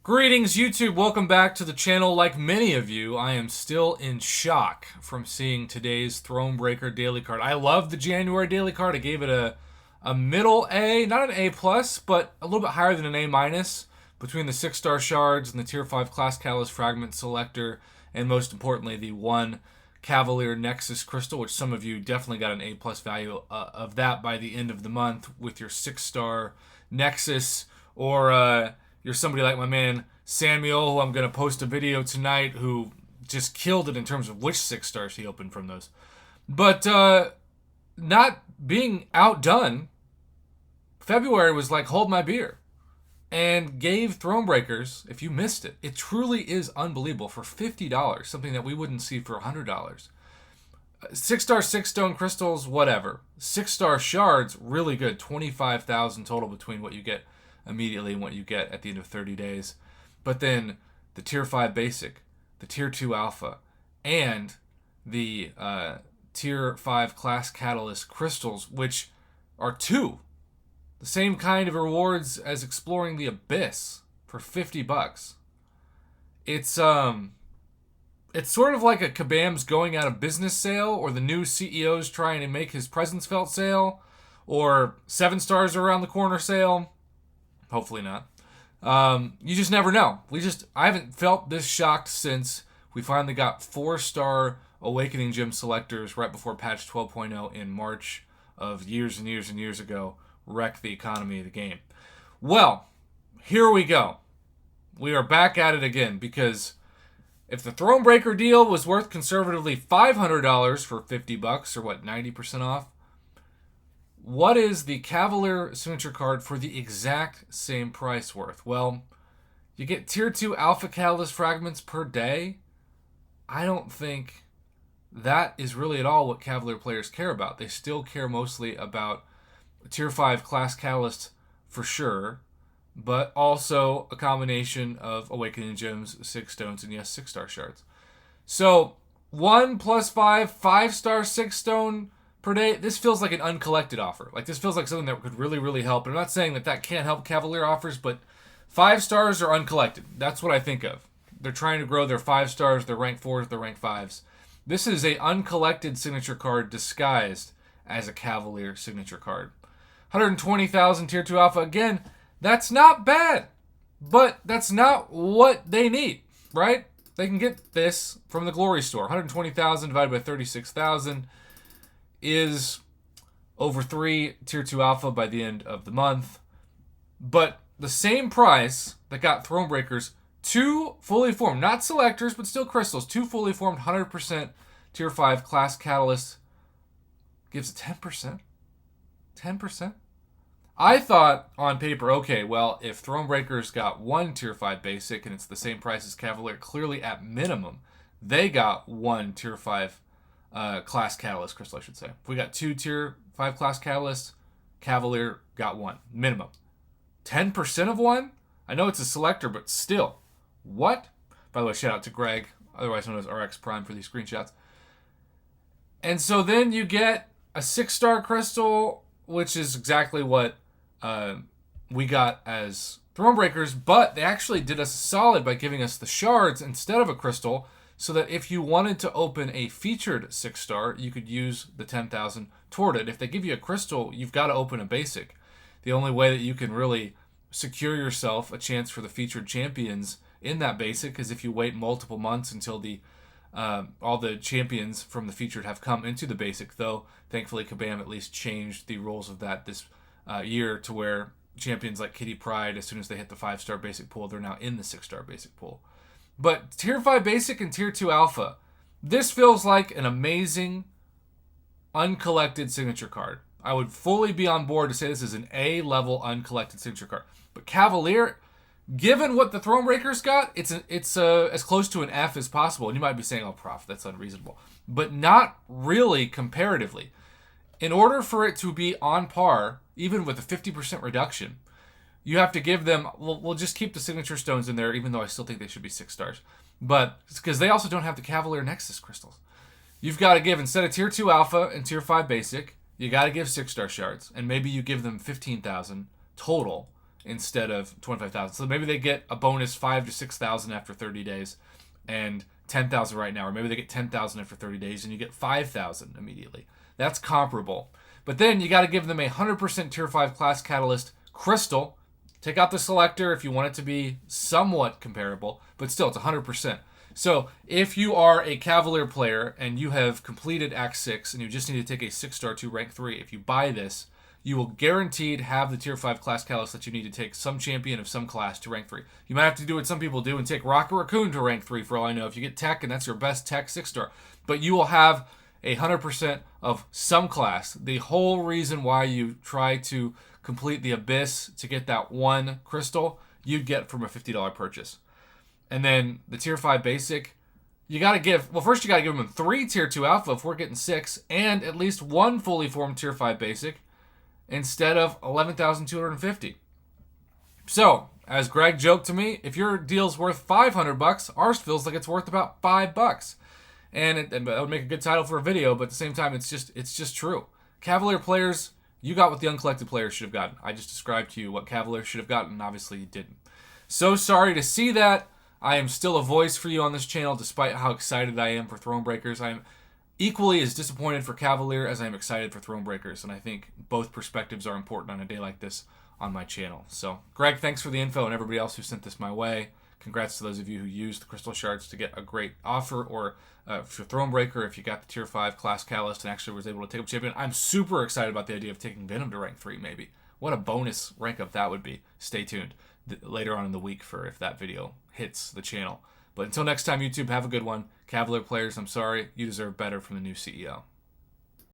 Greetings, YouTube. Welcome back to the channel. Like many of you, I am still in shock from seeing today's Thronebreaker daily card. I love the January daily card. I gave it a middle A, not an A+, but a little bit higher than an A- between the 6-star shards and the Tier 5 Class Catalyst Fragment Selector, and most importantly, the one Cavalier Nexus Crystal, which some of you definitely got an A+ value of that by the end of the month with your 6-star Nexus, or you're somebody like my man Samuel, who I'm going to post a video tonight, who just killed it in terms of which 6 stars he opened from those. But not being outdone, February was like, hold my beer, and gave Thronebreakers, if you missed it, it truly is unbelievable, for $50, something that we wouldn't see for $100. 6-star 6-stone crystals, whatever. 6-star shards, really good. 25,000 total between what you get immediately and what you get at the end of 30 days. But then the Tier 5 Basic, the Tier 2 Alpha, and the Tier 5 Class Catalyst Crystals, which are the same kind of rewards as Exploring the Abyss for $50. It's sort of like a Kabam's going out of business sale, or the new CEO's trying to make his presence felt sale, or 7 stars around the corner sale. Hopefully not. You just never know. I haven't felt this shocked since we finally got 4-star Awakening Gem selectors right before patch 12.0 in March of years and years and years ago. Wrecked the economy of the game. Well, here we go. We are back at it again, because if the Thronebreaker deal was worth conservatively $500 for $50, or what, 90% off, what is the Cavalier signature card for the exact same price worth? Well, you get Tier 2 Alpha Catalyst fragments per day. I don't think that is really at all what Cavalier players care about. They still care mostly about Tier 5 Class Catalyst for sure, but also a combination of Awakening Gems, 6 stones, and yes, 6-star shards. So 1 plus 5, 5-star 6-stone per day. This feels like an uncollected offer. Like, this feels like something that could really, really help. And I'm not saying that can't help Cavalier offers, but 5 stars are uncollected. That's what I think of. They're trying to grow their 5 stars, their rank 4s, their rank 5s. This is a uncollected signature card disguised as a Cavalier signature card. 120,000 Tier 2 Alpha. Again, that's not bad, but that's not what they need, right? They can get this from the Glory Store. 120,000 divided by 36,000 is over 3 Tier 2 Alpha by the end of the month. But the same price that got Thronebreakers 2 fully formed, not selectors, but still crystals, 2 fully formed 100% Tier 5 Class Catalyst gives 10%. 10%? I thought on paper, okay, well, if Thronebreakers got 1 Tier 5 Basic and it's the same price as Cavalier, clearly at minimum, they got 1 Tier 5 Class Catalyst Crystal, I should say. If we got 2 Tier 5 Class Catalysts, Cavalier got 1. Minimum. 10% of 1? I know it's a selector, but still. What? By the way, shout out to Greg, otherwise known as RX Prime, for these screenshots. And so then you get a 6-star crystal, which is exactly what we got as Thronebreakers, but they actually did us a solid by giving us the shards instead of a crystal, so that if you wanted to open a featured 6-star, you could use the 10,000 toward it. If they give you a crystal, you've got to open a basic. The only way that you can really secure yourself a chance for the featured champions in that basic is if you wait multiple months until all the champions from the featured have come into the basic, though thankfully Kabam at least changed the rules of that this year to where champions like Kitty Pryde, as soon as they hit the 5-star basic pool, they're now in the 6-star basic pool. But Tier 5 Basic and Tier 2 Alpha, this feels like an amazing uncollected signature card. I would fully be on board to say this is an A-level uncollected signature card. But Cavalier, given what the Thronebreakers got, it's as close to an F as possible. And you might be saying, oh, prof, that's unreasonable. But not really comparatively. In order for it to be on par, even with a 50% reduction, you have to give them, we'll just keep the signature stones in there, even though I still think they should be 6 stars. But it's because they also don't have the Cavalier Nexus crystals. You've got to give, instead of Tier 2 Alpha and Tier 5 Basic, you got to give 6-star shards. And maybe you give them 15,000 total instead of 25,000. So maybe they get a bonus 5 to 6,000 after 30 days and 10,000 right now, or maybe they get 10,000 after 30 days and you get 5,000 immediately. That's comparable. But then you got to give them a 100% Tier 5 Class Catalyst Crystal. Take out the selector if you want it to be somewhat comparable, but still, it's 100%. So if you are a Cavalier player and you have completed Act 6 and you just need to take a 6-star to rank 3, if you buy this, you will guaranteed have the Tier 5 Class Catalyst that you need to take some champion of some class to rank 3. You might have to do what some people do and take Rocket Raccoon to rank 3 for all I know if you get Tech and that's your best Tech 6-star. But you will have 100% of some class. The whole reason why you try to complete the Abyss to get that one crystal, you'd get from a $50 purchase. And then the Tier 5 Basic, you got to give, well, first you got to give them 3 Tier 2 Alpha if we're getting 6, and at least 1 fully formed Tier 5 Basic instead of 11,250. So, as Greg joked to me, if your deal's worth $500, ours feels like it's worth about $5. And that would make a good title for a video, but at the same time, it's just true. Cavalier players, you got what the uncollected players should have gotten. I just described to you what Cavalier should have gotten, and obviously you didn't. So sorry to see that. I am still a voice for you on this channel, despite how excited I am for Thronebreakers. I am equally as disappointed for Cavalier as I am excited for Thronebreakers, and I think both perspectives are important on a day like this on my channel. So, Greg, thanks for the info, and everybody else who sent this my way. Congrats to those of you who used the Crystal Shards to get a great offer, or for Thronebreaker, if you got the Tier 5 Class Catalyst and actually was able to take up Champion. I'm super excited about the idea of taking Venom to rank 3, maybe. What a bonus rank up that would be. Stay tuned later on in the week for if that video hits the channel. But until next time, YouTube, have a good one. Cavalier players, I'm sorry. You deserve better from the new CEO.